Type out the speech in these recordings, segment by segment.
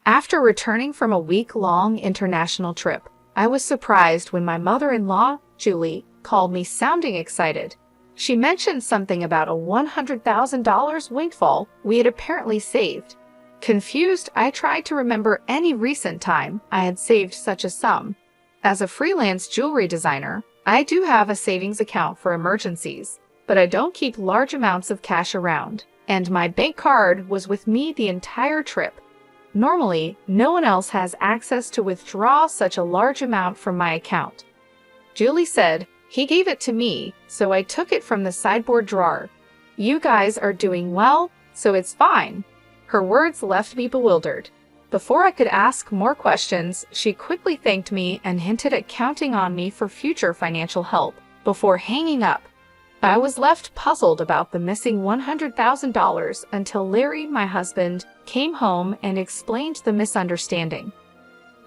After returning from a week-long international trip, I was surprised when my mother-in-law, Julie, called me sounding excited. She mentioned something about a $100,000 windfall we had apparently saved. Confused, I tried to remember any recent time I had saved such a sum. As a freelance jewelry designer, I do have a savings account for emergencies, but I don't keep large amounts of cash around, and my bank card was with me the entire trip. Normally, no one else has access to withdraw such a large amount from my account. Julie said, "He gave it to me, so I took it from the sideboard drawer. You guys are doing well, so it's fine." Her words left me bewildered. Before I could ask more questions, she quickly thanked me and hinted at counting on me for future financial help, before hanging up. I was left puzzled about the missing $100,000 until Larry, my husband, came home and explained the misunderstanding.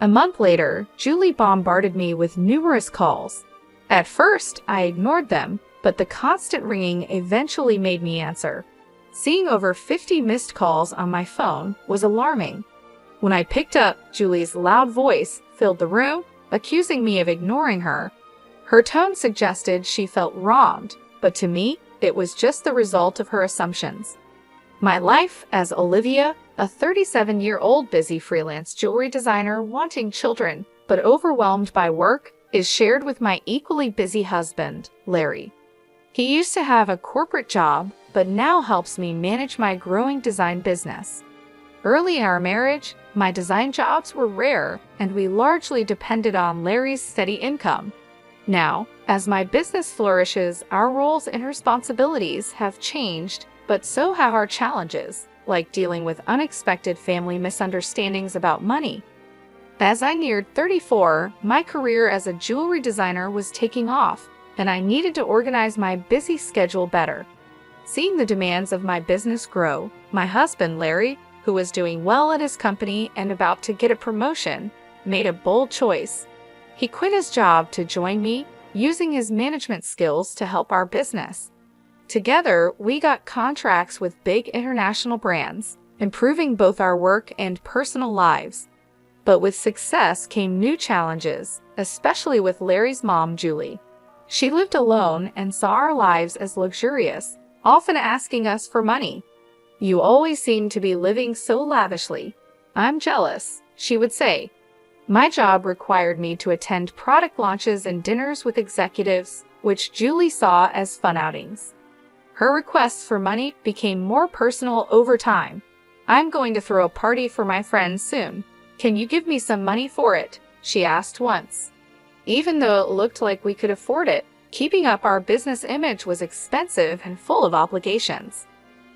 A month later, Julie bombarded me with numerous calls. At first, I ignored them, but the constant ringing eventually made me answer. Seeing over 50 missed calls on my phone was alarming. When I picked up, Julie's loud voice filled the room, accusing me of ignoring her. Her tone suggested she felt wronged, but to me, it was just the result of her assumptions. My life as Olivia, a 37-year-old busy freelance jewelry designer wanting children, but overwhelmed by work, is shared with my equally busy husband, Larry. He used to have a corporate job, but now helps me manage my growing design business. Early in our marriage, my design jobs were rare, and we largely depended on Larry's steady income. Now, as my business flourishes, our roles and responsibilities have changed, but so have our challenges, like dealing with unexpected family misunderstandings about money. As I neared 34, my career as a jewelry designer was taking off, and I needed to organize my busy schedule better. Seeing the demands of my business grow, my husband, Larry, who was doing well at his company and about to get a promotion, made a bold choice. He quit his job to join me, using his management skills to help our business. Together, we got contracts with big international brands, improving both our work and personal lives. But with success came new challenges, especially with Larry's mom, Julie. She lived alone and saw our lives as luxurious, often asking us for money. "You always seem to be living so lavishly. I'm jealous," she would say. My job required me to attend product launches and dinners with executives, which Julie saw as fun outings. Her requests for money became more personal over time. "I'm going to throw a party for my friends soon. Can you give me some money for it?" she asked once. Even though it looked like we could afford it, keeping up our business image was expensive and full of obligations.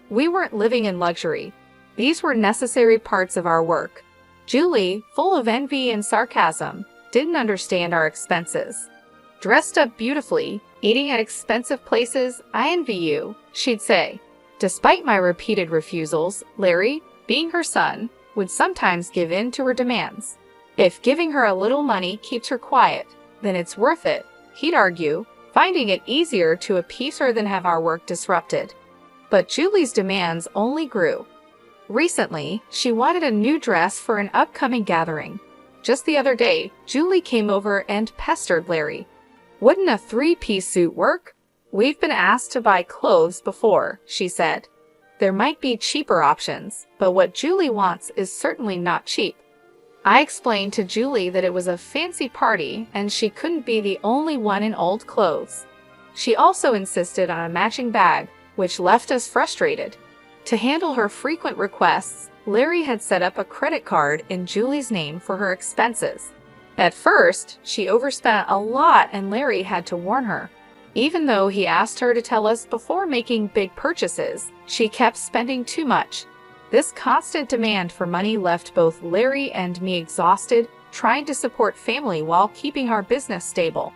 We weren't living in luxury. These were necessary parts of our work. Julie, full of envy and sarcasm, didn't understand our expenses. "Dressed up beautifully, eating at expensive places, I envy you," she'd say. Despite my repeated refusals, Larry, being her son, would sometimes give in to her demands. If giving her a little money keeps her quiet, then it's worth it, he'd argue, finding it easier to appease her than have our work disrupted. But Julie's demands only grew. Recently, she wanted a new dress for an upcoming gathering. Just the other day, Julie came over and pestered Larry. "Wouldn't a 3-piece suit work? We've been asked to buy clothes before," she said. There might be cheaper options, but what Julie wants is certainly not cheap. I explained to Julie that it was a fancy party and she couldn't be the only one in old clothes. She also insisted on a matching bag, which left us frustrated. To handle her frequent requests, Larry had set up a credit card in Julie's name for her expenses. At first, she overspent a lot and Larry had to warn her. Even though he asked her to tell us before making big purchases, she kept spending too much. This constant demand for money left both Larry and me exhausted, trying to support family while keeping our business stable.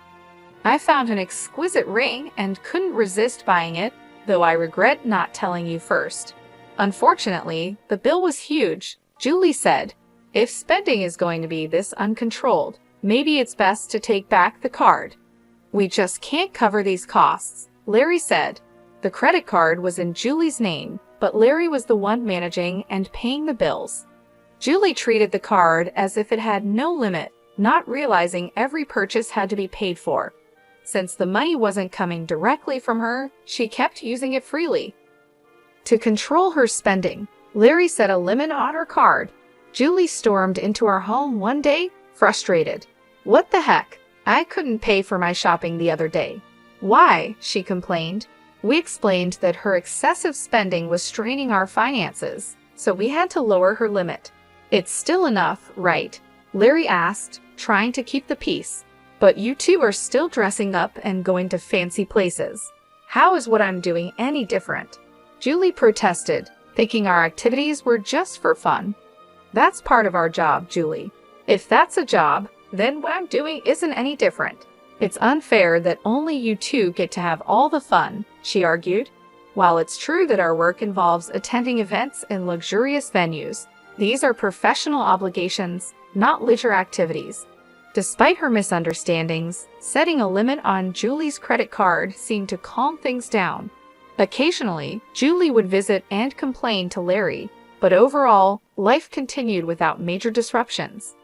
I found an exquisite ring and couldn't resist buying it, though I regret not telling you first. Unfortunately, the bill was huge. Julie said, "If spending is going to be this uncontrolled, maybe it's best to take back the card. We just can't cover these costs," Larry said. The credit card was in Julie's name, but Larry was the one managing and paying the bills. Julie treated the card as if it had no limit, not realizing every purchase had to be paid for. Since the money wasn't coming directly from her, she kept using it freely. To control her spending, Larry set a limit on her card. Julie stormed into our home one day, frustrated. "What the heck? I couldn't pay for my shopping the other day." "Why?" she complained. We explained that her excessive spending was straining our finances, so we had to lower her limit. "It's still enough, right?" Larry asked, trying to keep the peace. "But you two are still dressing up and going to fancy places. How is what I'm doing any different?" Julie protested, thinking our activities were just for fun. "That's part of our job, Julie. If that's a job, then what I'm doing isn't any different. It's unfair that only you two get to have all the fun," she argued. "While it's true that our work involves attending events in luxurious venues, these are professional obligations, not leisure activities." Despite her misunderstandings, setting a limit on Julie's credit card seemed to calm things down. Occasionally, Julie would visit and complain to Larry, but overall, life continued without major disruptions.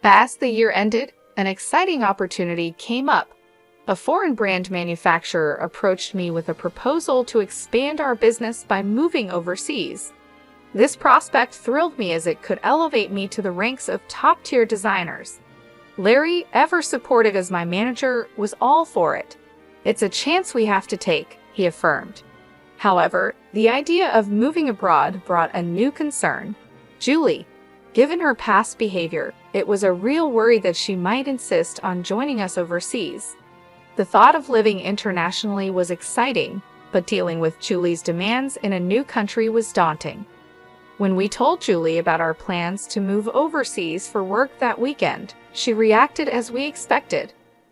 As the year ended, an exciting opportunity came up. A foreign brand manufacturer approached me with a proposal to expand our business by moving overseas. This prospect thrilled me as it could elevate me to the ranks of top-tier designers. Larry, ever supported as my manager, was all for it. "It's a chance we have to take," he affirmed. However, the idea of moving abroad brought a new concern. Julie. Given her past behavior, it was a real worry that she might insist on joining us overseas. The thought of living internationally was exciting, but dealing with Julie's demands in a new country was daunting. When we told Julie about our plans to move overseas for work that weekend, she reacted as we expected.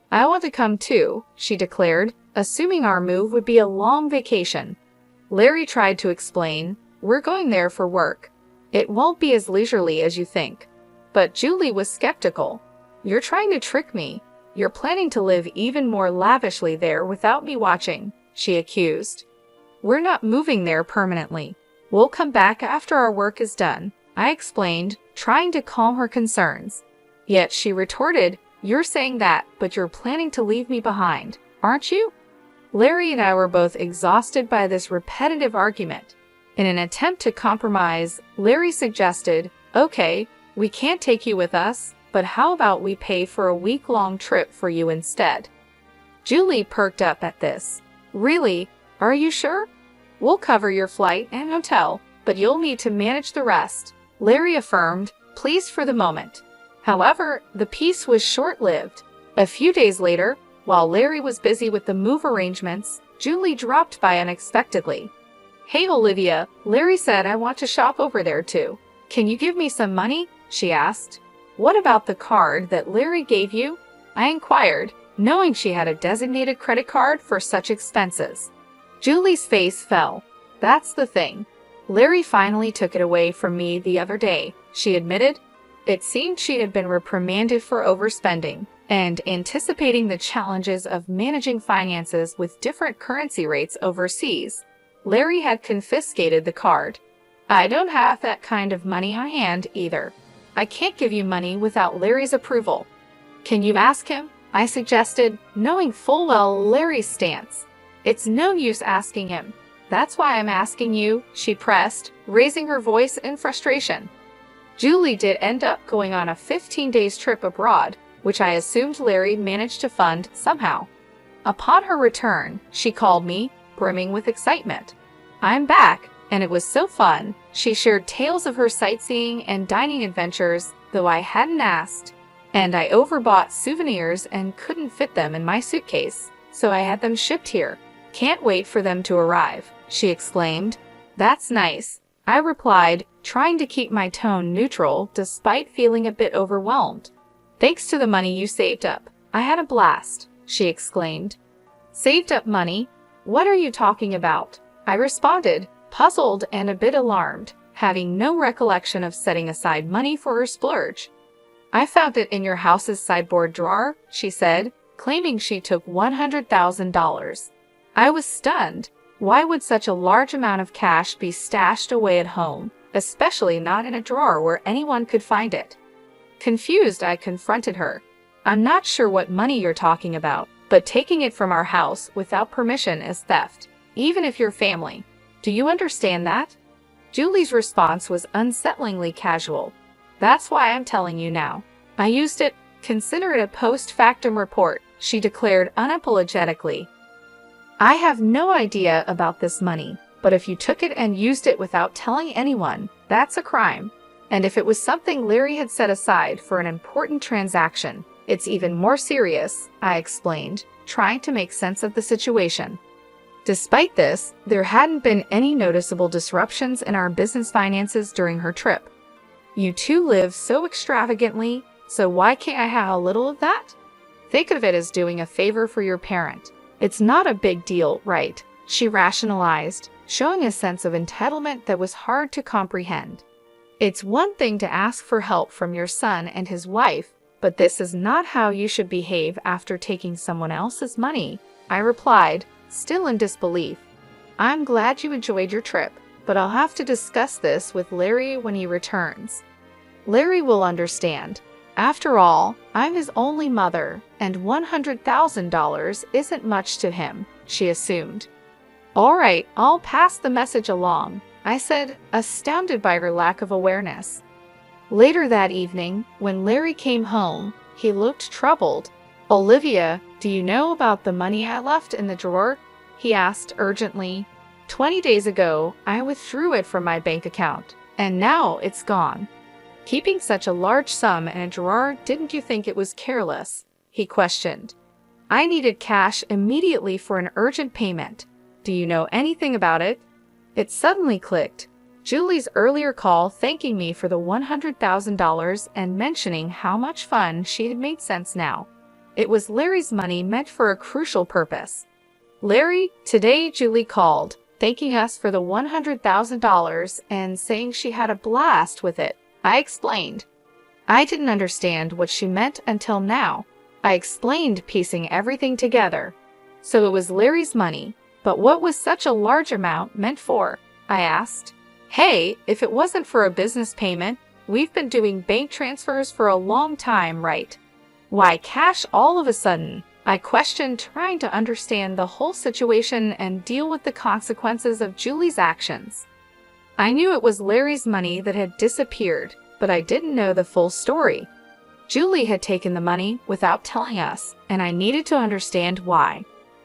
"I want to come too," she declared, assuming our move would be a long vacation. Larry tried to explain, "We're going there for work. It won't be as leisurely as you think." But Julie was skeptical. "You're trying to trick me. You're planning to live even more lavishly there without me watching," she accused. "We're not moving there permanently. We'll come back after our work is done," I explained, trying to calm her concerns. Yet she retorted, "You're saying that, but you're planning to leave me behind, aren't you?" Larry and I were both exhausted by this repetitive argument. In an attempt to compromise, Larry suggested, "Okay, we can't take you with us, but how about we pay for a week-long trip for you instead?" Julie perked up at this. "Really? Are you sure? We'll cover your flight and hotel, but you'll need to manage the rest," Larry affirmed, pleased for the moment. However, the peace was short-lived. A few days later, while Larry was busy with the move arrangements, Julie dropped by unexpectedly. "Hey Olivia, Larry said I want to shop over there too. Can you give me some money?" she asked. "What about the card that Larry gave you?" I inquired, knowing she had a designated credit card for such expenses. Julie's face fell. "That's the thing. Larry finally took it away from me the other day," she admitted. It seemed she had been reprimanded for overspending, and anticipating the challenges of managing finances with different currency rates overseas, Larry had confiscated the card. "I don't have that kind of money on hand either. I can't give you money without Larry's approval." "Can you ask him?" I suggested, knowing full well Larry's stance. "It's no use asking him. That's why I'm asking you," she pressed, raising her voice in frustration. Julie did end up going on a 15-day trip abroad, which I assumed Larry managed to fund somehow. Upon her return, she called me, brimming with excitement. "I'm back, and it was so fun." She shared tales of her sightseeing and dining adventures, though I hadn't asked. "And I overbought souvenirs and couldn't fit them in my suitcase, so I had them shipped here. Can't wait for them to arrive," she exclaimed. "That's nice," I replied, trying to keep my tone neutral despite feeling a bit overwhelmed. "Thanks to the money you saved up, I had a blast," she exclaimed. "Saved up money? What are you talking about?" I responded, puzzled and a bit alarmed, having no recollection of setting aside money for her splurge. "I found it in your house's sideboard drawer," she said, claiming she took $100,000. I was stunned. Why would such a large amount of cash be stashed away at home? especially not in a drawer where anyone could find it. Confused, I confronted her. I'm not sure what money you're talking about, but taking it from our house without permission is theft, even if you're family. Do you understand that? Julie's response was unsettlingly casual. That's why I'm telling you now. I used it. Consider it a post-factum report, she declared unapologetically. I have no idea about this money, but if you took it and used it without telling anyone, that's a crime. And if it was something Larry had set aside for an important transaction, it's even more serious, I explained, trying to make sense of the situation. Despite this, there hadn't been any noticeable disruptions in our business finances during her trip. You two live so extravagantly, so why can't I have a little of that? Think of it as doing a favor for your parent. It's not a big deal, right? She rationalized, showing a sense of entitlement that was hard to comprehend. It's one thing to ask for help from your son and his wife, but this is not how you should behave after taking someone else's money, I replied, still in disbelief. I'm glad you enjoyed your trip, but I'll have to discuss this with Larry when he returns. Larry will understand. After all, I'm his only mother, and $100,000 isn't much to him, she assumed. All right, I'll pass the message along, I said, astounded by her lack of awareness. Later that evening, when Larry came home, he looked troubled. Olivia, do you know about the money I left in the drawer? He asked urgently. 20 days ago, I withdrew it from my bank account, and now it's gone. Keeping such a large sum in a drawer, didn't you think it was careless? He questioned. I needed cash immediately for an urgent payment. Do you know anything about it? It suddenly clicked. Julie's earlier call thanking me for the $100,000 and mentioning how much fun she had made sense now. It was Larry's money meant for a crucial purpose. Larry, today Julie called, thanking us for the $100,000 and saying she had a blast with it. I explained. I didn't understand what she meant until now. I explained, piecing everything together. So it was Larry's money, but what was such a large amount meant for? I asked. Hey, if it wasn't for a business payment, we've been doing bank transfers for a long time, right? Why cash all of a sudden? I questioned, trying to understand the whole situation and deal with the consequences of Julie's actions. I knew it was Larry's money that had disappeared, but I didn't know the full story. Julie had taken the money without telling us, and I needed to understand why.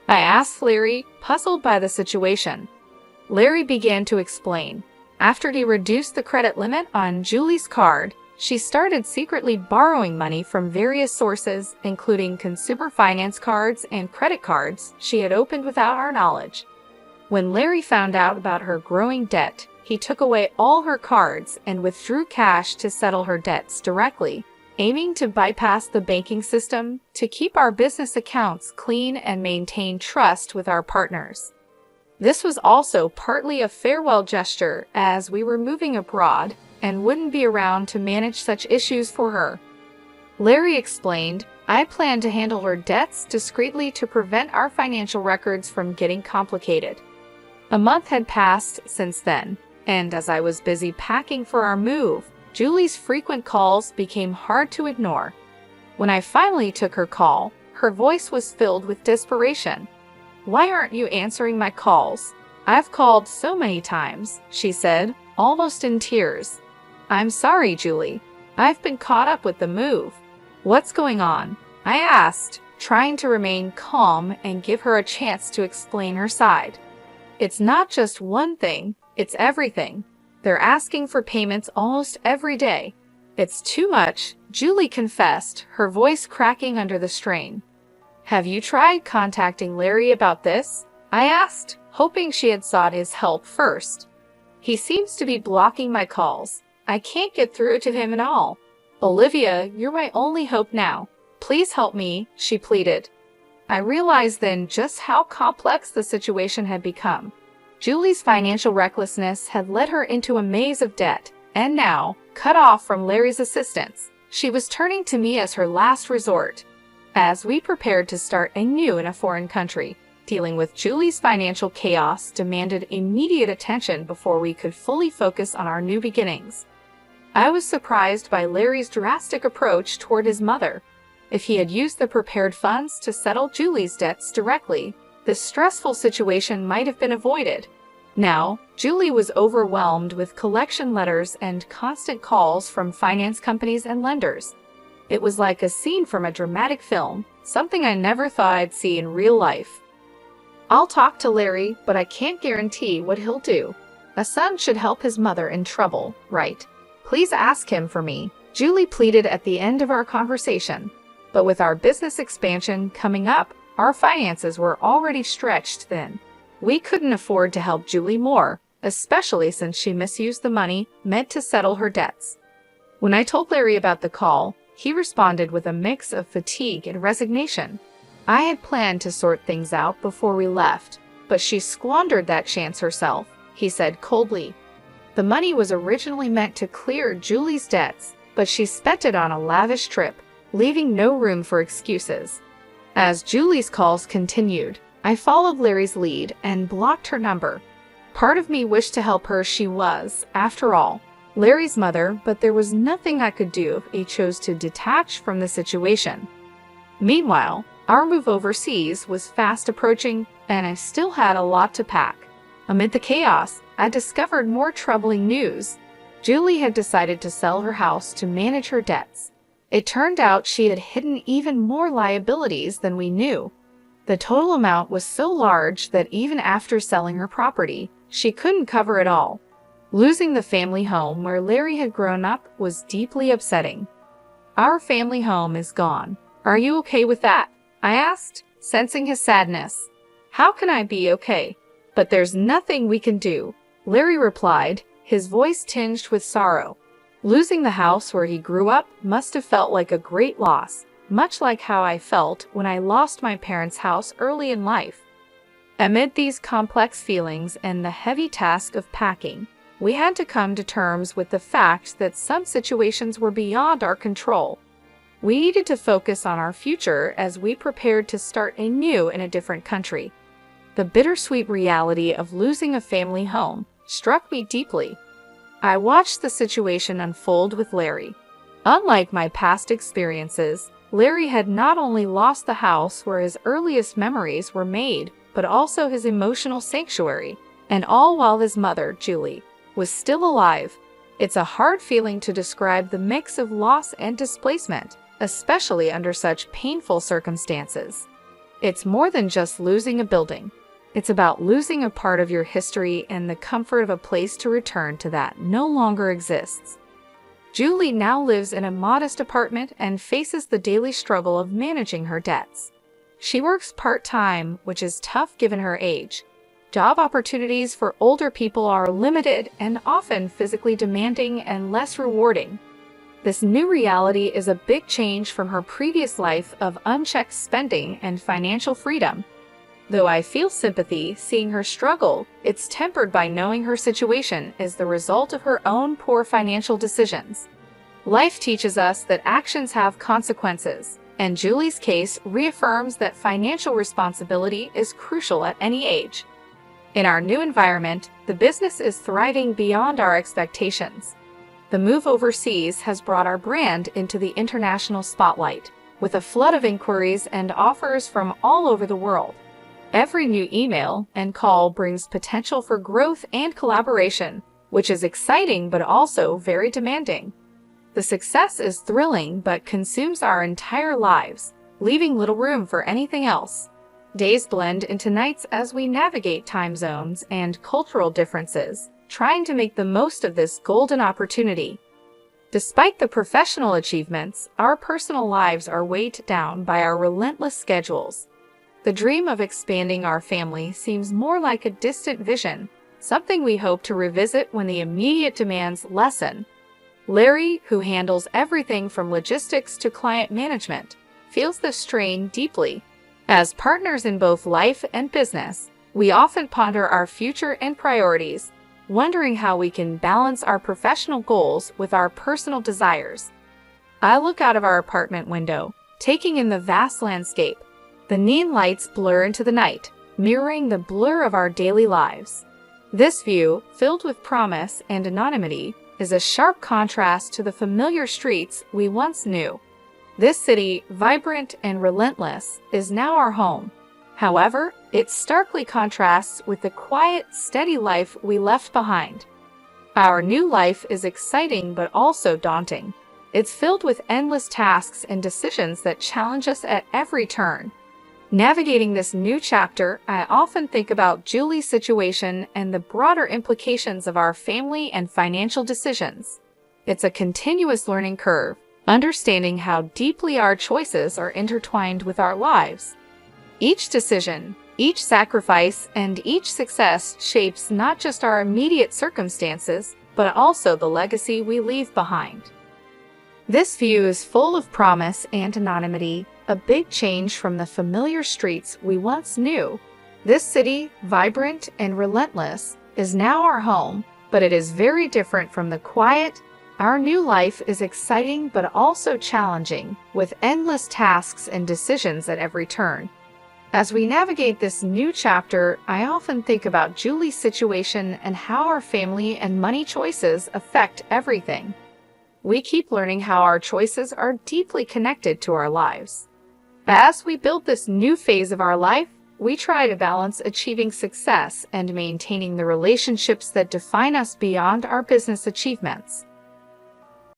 I asked Larry, puzzled by the situation. Larry began to explain. After he reduced the credit limit on Julie's card, she started secretly borrowing money from various sources, including consumer finance cards and credit cards she had opened without our knowledge. When Larry found out about her growing debt, he took away all her cards and withdrew cash to settle her debts directly, aiming to bypass the banking system to keep our business accounts clean and maintain trust with our partners. This was also partly a farewell gesture, as we were moving abroad and wouldn't be around to manage such issues for her. Larry explained, I planned to handle her debts discreetly to prevent our financial records from getting complicated. A month had passed since then, and as I was busy packing for our move, Julie's frequent calls became hard to ignore. When I finally took her call, her voice was filled with desperation. Why aren't you answering my calls? I've called so many times, she said, almost in tears. I'm sorry, Julie. I've been caught up with the move. What's going on? I asked, trying to remain calm and give her a chance to explain her side. It's not just one thing, it's everything. They're asking for payments almost every day. It's too much, Julie confessed, her voice cracking under the strain. Have you tried contacting Larry about this? I asked, hoping she had sought his help first. He seems to be blocking my calls. I can't get through to him at all. Olivia, you're my only hope now. Please help me, she pleaded. I realized then just how complex the situation had become. Julie's financial recklessness had led her into a maze of debt, and now, cut off from Larry's assistance, she was turning to me as her last resort. As we prepared to start anew in a foreign country, Dealing with Julie's financial chaos demanded immediate attention before we could fully focus on our new beginnings. I was surprised by Larry's drastic approach toward his mother. If he had used the prepared funds to settle Julie's debts directly, this stressful situation might have been avoided. Now, Julie was overwhelmed with collection letters and constant calls from finance companies and lenders. It was like a scene from a dramatic film, something I never thought I'd see in real life. I'll talk to Larry, but I can't guarantee what he'll do. A son should help his mother in trouble, right? Please ask him for me, Julie pleaded at the end of our conversation. But with our business expansion coming up, our finances were already stretched thin. We couldn't afford to help Julie more, especially since she misused the money meant to settle her debts. When I told Larry about the call, he responded with a mix of fatigue and resignation. I had planned to sort things out before we left, but she squandered that chance herself, he said coldly. The money was originally meant to clear Julie's debts, but she spent it on a lavish trip, leaving no room for excuses. As Julie's calls continued, I followed Larry's lead and blocked her number. Part of me wished to help her. She was, after all, Larry's mother, but there was nothing I could do if he chose to detach from the situation. Meanwhile, our move overseas was fast approaching, and I still had a lot to pack. Amid the chaos, I discovered more troubling news. Julie had decided to sell her house to manage her debts. It turned out she had hidden even more liabilities than we knew. The total amount was so large that even after selling her property, she couldn't cover it all. Losing the family home where Larry had grown up was deeply upsetting. Our family home is gone. Are you okay with that? I asked, sensing his sadness. How can I be okay? But there's nothing we can do, Larry replied, his voice tinged with sorrow. Losing the house where he grew up must have felt like a great loss, much like how I felt when I lost my parents' house early in life. Amid these complex feelings and the heavy task of packing, we had to come to terms with the fact that some situations were beyond our control. We needed to focus on our future as we prepared to start anew in a different country. The bittersweet reality of losing a family home struck me deeply. I watched the situation unfold with Larry. Unlike my past experiences, Larry had not only lost the house where his earliest memories were made, but also his emotional sanctuary, and all while his mother, Julie, was still alive. It's a hard feeling to describe the mix of loss and displacement, especially under such painful circumstances. It's more than just losing a building. It's about losing a part of your history and the comfort of a place to return to that no longer exists. Julie now lives in a modest apartment and faces the daily struggle of managing her debts. She works part-time, which is tough given her age. Job opportunities for older people are limited and often physically demanding and less rewarding. This new reality is a big change from her previous life of unchecked spending and financial freedom. Though I feel sympathy seeing her struggle, it's tempered by knowing her situation is the result of her own poor financial decisions. Life teaches us that actions have consequences, and Julie's case reaffirms that financial responsibility is crucial at any age. In our new environment, the business is thriving beyond our expectations. The move overseas has brought our brand into the international spotlight, with a flood of inquiries and offers from all over the world. Every new email and call brings potential for growth and collaboration, which is exciting but also very demanding. The success is thrilling but consumes our entire lives, leaving little room for anything else. Days blend into nights as we navigate time zones and cultural differences, trying to make the most of this golden opportunity. Despite the professional achievements, our personal lives are weighed down by our relentless schedules. The dream of expanding our family seems more like a distant vision, something we hope to revisit when the immediate demands lessen. Larry, who handles everything from logistics to client management, feels the strain deeply. As partners in both life and business, we often ponder our future and priorities, wondering how we can balance our professional goals with our personal desires. I look out of our apartment window, taking in the vast landscape. The neon lights blur into the night, mirroring the blur of our daily lives. This view, filled with promise and anonymity, is a sharp contrast to the familiar streets we once knew. This city, vibrant and relentless, is now our home. However, it starkly contrasts with the quiet, steady life we left behind. Our new life is exciting but also daunting. It's filled with endless tasks and decisions that challenge us at every turn. Navigating this new chapter, I often think about Julie's situation and the broader implications of our family and financial decisions. It's a continuous learning curve, understanding how deeply our choices are intertwined with our lives. Each decision, each sacrifice, and each success shapes not just our immediate circumstances, but also the legacy we leave behind. This view is full of promise and anonymity, a big change from the familiar streets we once knew. This city, vibrant and relentless, is now our home, but it is very different from the quiet. Our new life is exciting but also challenging, with endless tasks and decisions at every turn. As we navigate this new chapter, I often think about Julie's situation and how our family and money choices affect everything. We keep learning how our choices are deeply connected to our lives. As we build this new phase of our life, we try to balance achieving success and maintaining the relationships that define us beyond our business achievements.